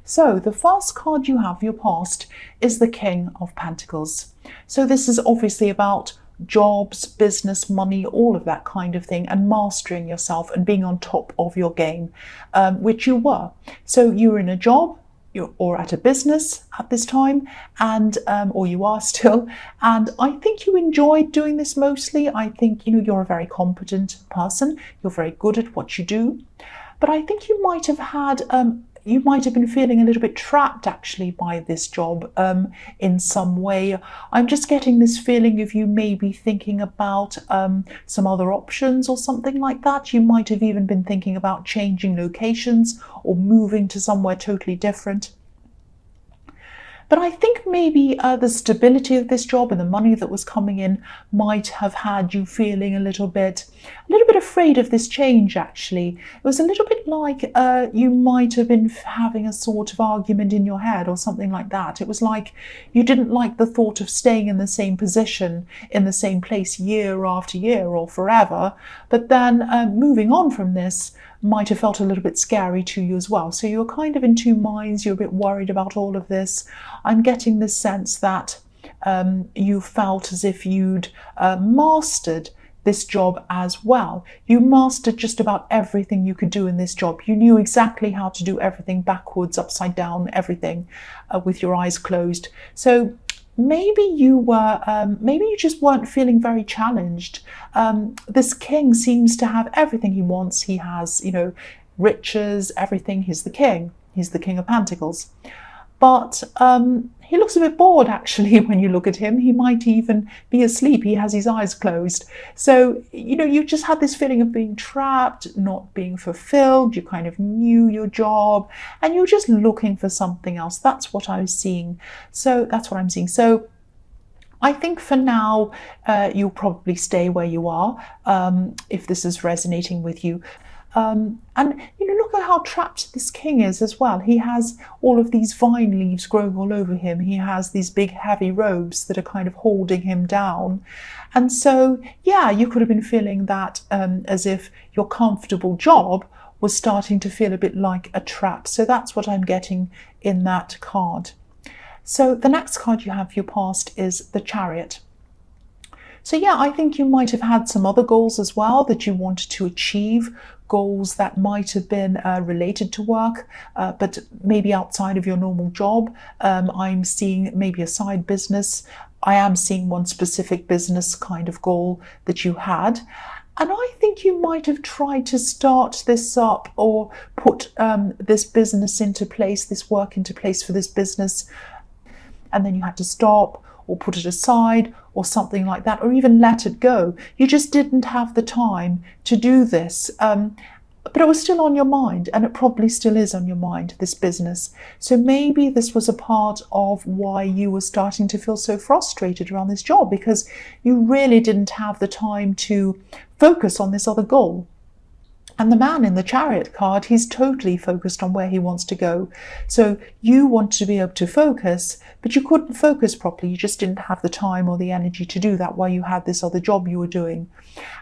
So the first card you have, your past, is the King of Pentacles. So this is obviously about jobs, business, money, all of that kind of thing, and mastering yourself and being on top of your game, which you were. So you were in a job or at a business at this time, and or you are still, and I think you enjoyed doing this mostly. I think you're a very competent person, you're very good at what you do, but I think you might have been feeling a little bit trapped actually by this job in some way. I'm just getting this feeling of you maybe thinking about some other options or something like that. You might have even been thinking about changing locations or moving to somewhere totally different. But I think maybe the stability of this job and the money that was coming in might have had you feeling a little bit afraid of this change, actually. It was a little bit like you might have been having a sort of argument in your head or something like that. It was like you didn't like the thought of staying in the same position, in the same place year after year or forever. But then moving on from this might have felt a little bit scary to you as well. So you're kind of in two minds, you're a bit worried about all of this. I'm getting this sense that you felt as if you'd mastered this job as well. You mastered just about everything you could do in this job. You knew exactly how to do everything backwards, upside down, everything with your eyes closed. So maybe you just weren't feeling very challenged. This king seems to have everything he wants. He has, riches, everything. He's the king. He's the King of Pentacles. But he looks a bit bored, actually, when you look at him. He might even be asleep. He has his eyes closed. So, you just had this feeling of being trapped, not being fulfilled. You kind of knew your job and you're just looking for something else. That's what I was seeing. So that's what I'm seeing. So I think for now, you'll probably stay where you are if this is resonating with you. And look at how trapped this king is as well. He has all of these vine leaves growing all over him. He has these big heavy robes that are kind of holding him down. And so, yeah, you could have been feeling that as if your comfortable job was starting to feel a bit like a trap. So that's what I'm getting in that card. So the next card you have for your past is the Chariot. So yeah, I think you might have had some other goals as well that you wanted to achieve, goals that might have been related to work, but maybe outside of your normal job. I'm seeing maybe a side business. I am seeing one specific business kind of goal that you had. And I think you might have tried to start this up or put this business into place, this work into place for this business, and then you had to stop or put it aside or something like that, or even let it go. You just didn't have the time to do this. But it was still on your mind, and it probably still is on your mind, this business. So maybe this was a part of why you were starting to feel so frustrated around this job, because you really didn't have the time to focus on this other goal. And the man in the Chariot card, he's totally focused on where he wants to go. So you want to be able to focus, but you couldn't focus properly. You just didn't have the time or the energy to do that while you had this other job you were doing.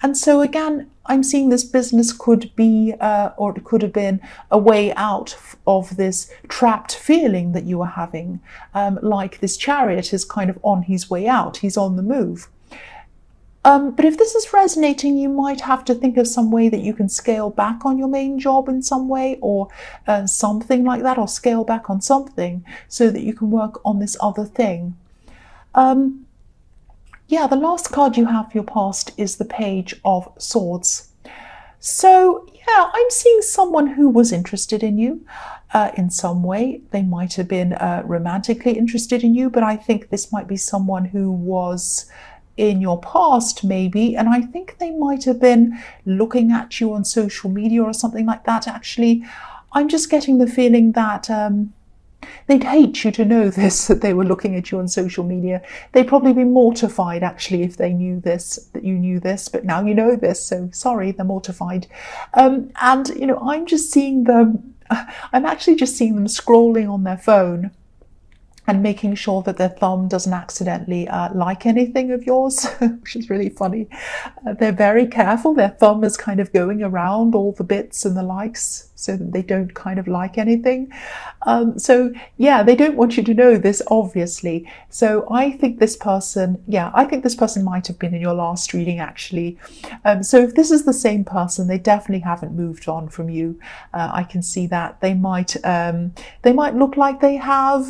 And so again, I'm seeing this business could be, or it could have been, a way out of this trapped feeling that you were having. Like this Chariot is kind of on his way out. He's on the move. But if this is resonating, you might have to think of some way that you can scale back on your main job in some way, or something like that, or scale back on something so that you can work on this other thing. Yeah, the last card you have for your past is the Page of Swords. So yeah, I'm seeing someone who was interested in you in some way. They might have been romantically interested in you, but I think this might be someone who was in your past maybe, and I think they might have been looking at you on social media or something like that. Actually, I'm just getting the feeling that they'd hate you to know this, that they were looking at you on social media. They'd probably be mortified actually if they knew this, that you knew this, but now you know this, so sorry, they're mortified. And I'm just seeing them, I'm actually just seeing them scrolling on their phone and making sure that their thumb doesn't accidentally like anything of yours, which is really funny. They're very careful. Their thumb is kind of going around all the bits and the likes. so that they don't kind of like anything. So yeah, they don't want you to know this, obviously. So I think this person, I think this person might have been in your last reading, actually. So if this is the same person, they definitely haven't moved on from you. I can see that they might look like they have,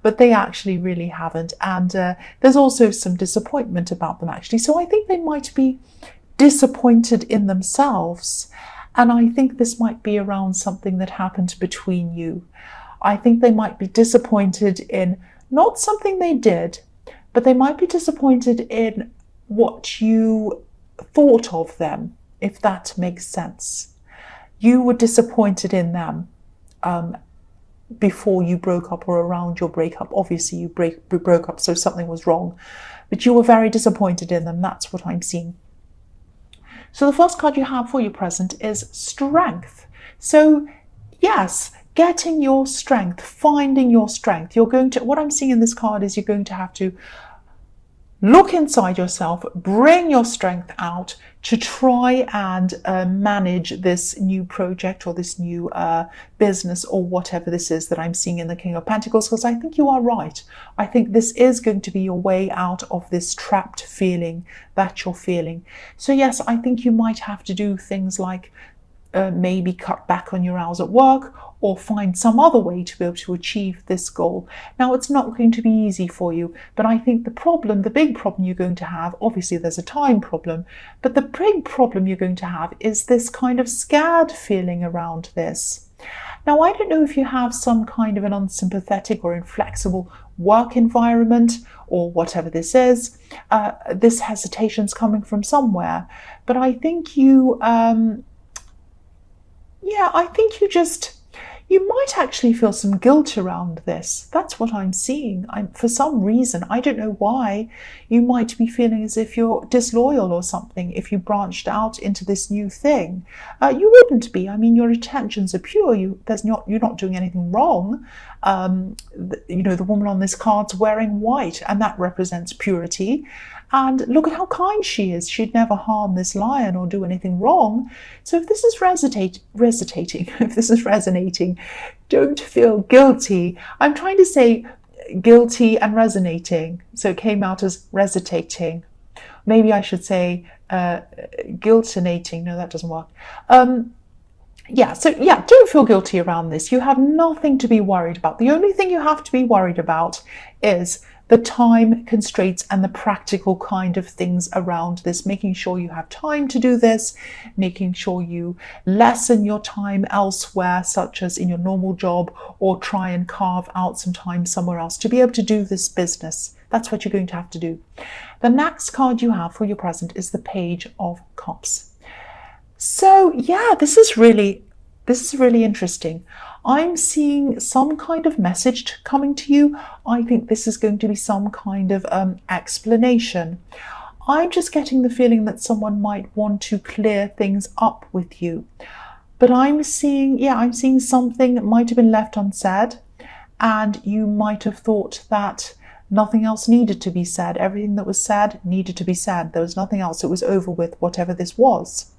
but they actually really haven't. And there's also some disappointment about them, actually. So I think they might be disappointed in themselves. And I think this might be around something that happened between you. I think they might be disappointed in not something they did, but they might be disappointed in what you thought of them, if that makes sense. You were disappointed in them before you broke up or around your breakup. Obviously, you broke up, so something was wrong. But you were very disappointed in them. That's what I'm seeing. So the first card you have for your present is Strength. So yes, getting your strength, finding your strength. What I'm seeing in this card is you're going to have to look inside yourself, bring your strength out to try and manage this new project or this new business or whatever this is that I'm seeing in the King of Pentacles, because I think you are right. I think this is going to be your way out of this trapped feeling that you're feeling. So yes, I think you might have to do things like maybe cut back on your hours at work or find some other way to be able to achieve this goal. Now, it's not going to be easy for you, but I think the big problem you're going to have, obviously there's a time problem, but the big problem you're going to have is this kind of scared feeling around this. Now, I don't know if you have some kind of an unsympathetic or inflexible work environment or whatever this is. This hesitation's coming from somewhere, but I think you might actually feel some guilt around this. That's what I'm seeing. For some reason, I don't know why, you might be feeling as if you're disloyal or something if you branched out into this new thing. You wouldn't be. I mean, your intentions are pure. You're not doing anything wrong. The woman on this card's wearing white, and that represents purity. And look at how kind she is. She'd never harm this lion or do anything wrong. So if this is resonating, don't feel guilty. I'm trying to say guilty and resonating. So it came out as resonating. Maybe I should say guiltinating. No, that doesn't work. Don't feel guilty around this. You have nothing to be worried about. The only thing you have to be worried about is the time constraints and the practical kind of things around this, making sure you have time to do this, making sure you lessen your time elsewhere, such as in your normal job, or try and carve out some time somewhere else to be able to do this business. That's what you're going to have to do. The next card you have for your present is the Page of Cups. So yeah, this is really interesting. I'm seeing some kind of message coming to you. I think this is going to be some kind of explanation. I'm just getting the feeling that someone might want to clear things up with you. But I'm seeing something that might have been left unsaid, and you might have thought that nothing else needed to be said. Everything that was said needed to be said. There was nothing else. It was over with, whatever this was.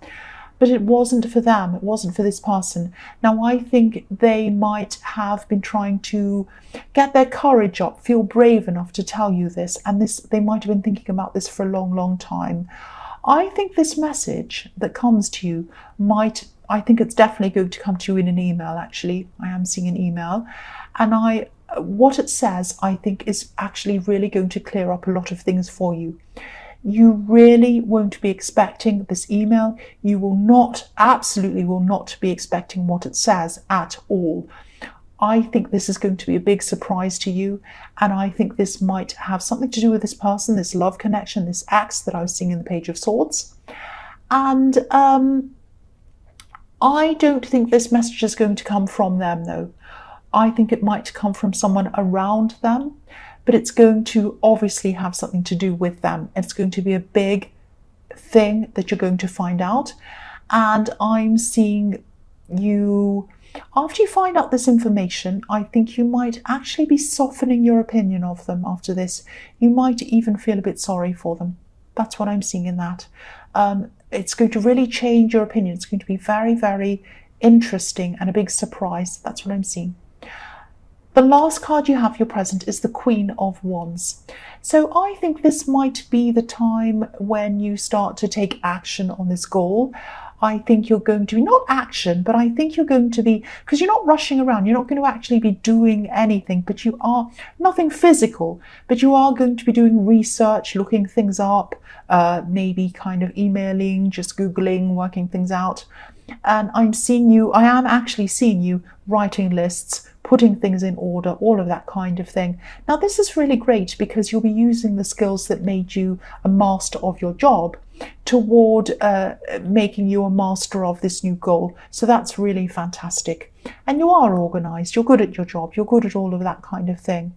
But it wasn't for them. It wasn't for this person. Now, I think they might have been trying to get their courage up, feel brave enough to tell you this. And they might have been thinking about this for a long, long time. I think this message that comes to you I think it's definitely going to come to you in an email, actually. I am seeing an email. And what it says, I think, is actually really going to clear up a lot of things for you. You really won't be expecting this email. You absolutely will not be expecting what it says at all. I think this is going to be a big surprise to you. And I think this might have something to do with this person, this love connection, this ex that I was seeing in the Page of Swords. And I don't think this message is going to come from them, though. I think it might come from someone around them. But it's going to obviously have something to do with them. It's going to be a big thing that you're going to find out. And I'm seeing you, after you find out this information, I think you might actually be softening your opinion of them after this. You might even feel a bit sorry for them. That's what I'm seeing in that. It's going to really change your opinion. It's going to be very, very interesting and a big surprise. That's what I'm seeing. The last card you have, your present, is the Queen of Wands. So I think this might be the time when you start to take action on this goal. I think you're going to be, not action, but I think you're going to be, because you're not rushing around, you're not going to actually be doing anything, but you are, nothing physical, but you are going to be doing research, looking things up, maybe kind of emailing, just Googling, working things out. And I am actually seeing you writing lists, putting things in order, all of that kind of thing. Now, this is really great because you'll be using the skills that made you a master of your job toward making you a master of this new goal. So that's really fantastic. And you are organized, you're good at your job, you're good at all of that kind of thing.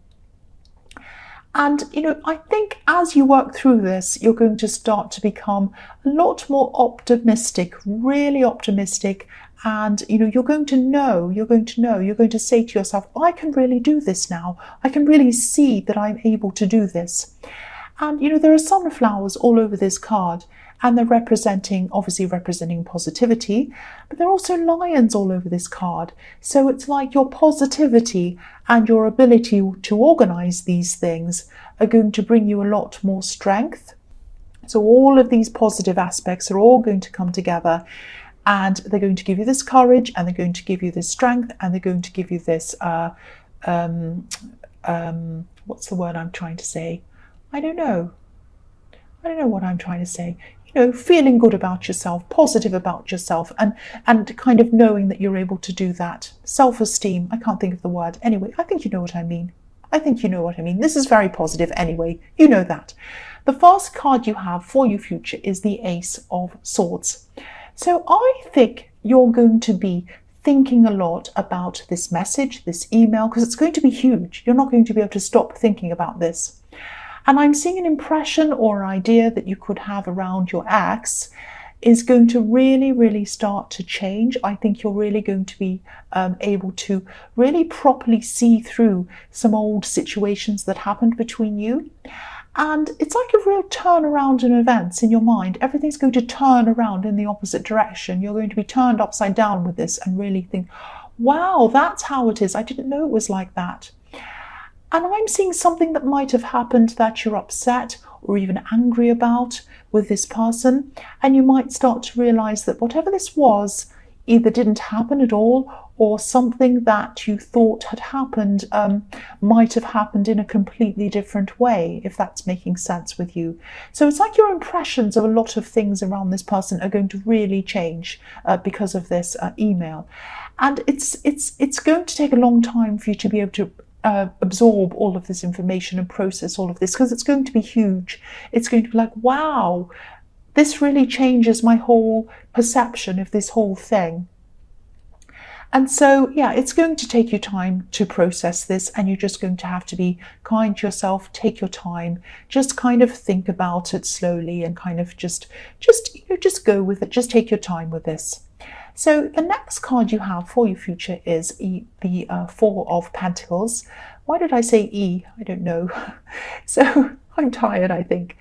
And, I think as you work through this, you're going to start to become a lot more optimistic, really optimistic. And, you're going to say to yourself, I can really do this now. I can really see that I'm able to do this. And, there are sunflowers all over this card. And they're obviously representing positivity, but they're also lions all over this card. So it's like your positivity and your ability to organize these things are going to bring you a lot more strength. So all of these positive aspects are all going to come together, and they're going to give you this courage, and they're going to give you this strength, and they're going to give you this, what's the word I'm trying to say? I don't know what I'm trying to say. Feeling good about yourself, positive about yourself, and kind of knowing that you're able to do that. Self-esteem, I can't think of the word. Anyway, I think you know what I mean. This is very positive anyway. You know that. The first card you have for your future is the Ace of Swords. So I think you're going to be thinking a lot about this message, this email, because it's going to be huge. You're not going to be able to stop thinking about this. And I'm seeing an impression or idea that you could have around your ex is going to really, really start to change. I think you're really going to be able to really properly see through some old situations that happened between you. And it's like a real turnaround in events in your mind. Everything's going to turn around in the opposite direction. You're going to be turned upside down with this and really think, wow, that's how it is. I didn't know it was like that. And I'm seeing something that might have happened that you're upset or even angry about with this person. And you might start to realize that whatever this was either didn't happen at all, or something that you thought had happened might have happened in a completely different way, if that's making sense with you. So it's like your impressions of a lot of things around this person are going to really change because of this email. And it's going to take a long time for you to be able to absorb all of this information and process all of this, because it's going to be huge. It's going to be like, wow, this really changes my whole perception of this whole thing. And so, yeah, it's going to take you time to process this, and you're just going to have to be kind to yourself, take your time, just kind of think about it slowly and kind of just go with it, just take your time with this. So the next card you have for your future is the Four of Pentacles. Why did I say E? I don't know. So I'm tired, I think.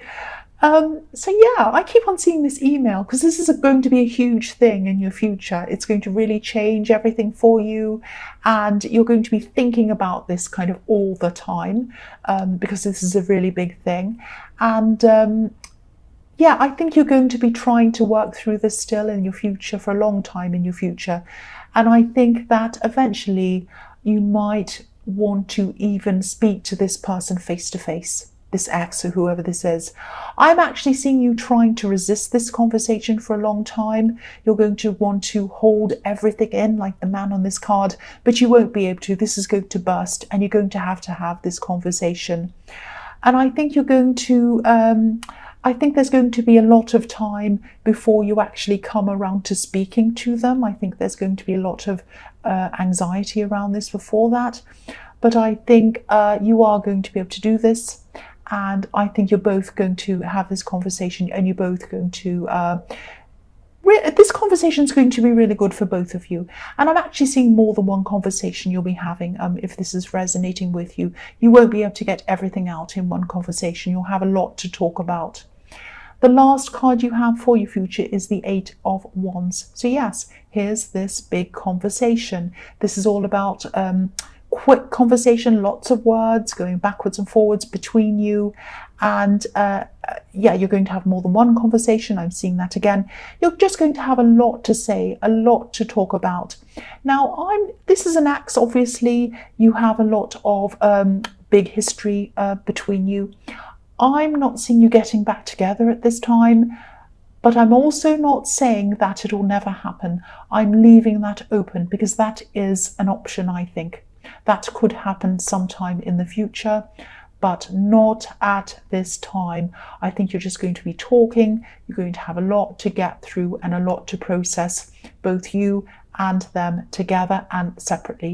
So yeah, I keep on seeing this email because this is going to be a huge thing in your future. It's going to really change everything for you, and you're going to be thinking about this kind of all the time because this is a really big thing. And yeah, I think you're going to be trying to work through this still in your future for a long time in your future. And I think that eventually you might want to even speak to this person face to face, this ex or whoever this is. I'm actually seeing you trying to resist this conversation for a long time. You're going to want to hold everything in like the man on this card, but you won't be able to. This is going to burst and you're going to have this conversation. And I think you're going to... I think there's going to be a lot of time before you actually come around to speaking to them. I think there's going to be a lot of anxiety around this before that. But I think you are going to be able to do this. And I think you're both going to have this conversation, and you're both going to... this conversation is going to be really good for both of you. And I'm actually seeing more than one conversation you'll be having if this is resonating with you. You won't be able to get everything out in one conversation. You'll have a lot to talk about. The last card you have for your future is the Eight of Wands. So yes, here's this big conversation. This is all about quick conversation, lots of words going backwards and forwards between you. And yeah, you're going to have more than one conversation. I'm seeing that again. You're just going to have a lot to say, a lot to talk about. Now, this is an axe, obviously. You have a lot of big history between you. I'm not seeing you getting back together at this time, but I'm also not saying that it will never happen. I'm leaving that open because that is an option, I think. That could happen sometime in the future, but not at this time. I think you're just going to be talking. You're going to have a lot to get through and a lot to process, both you and them together and separately.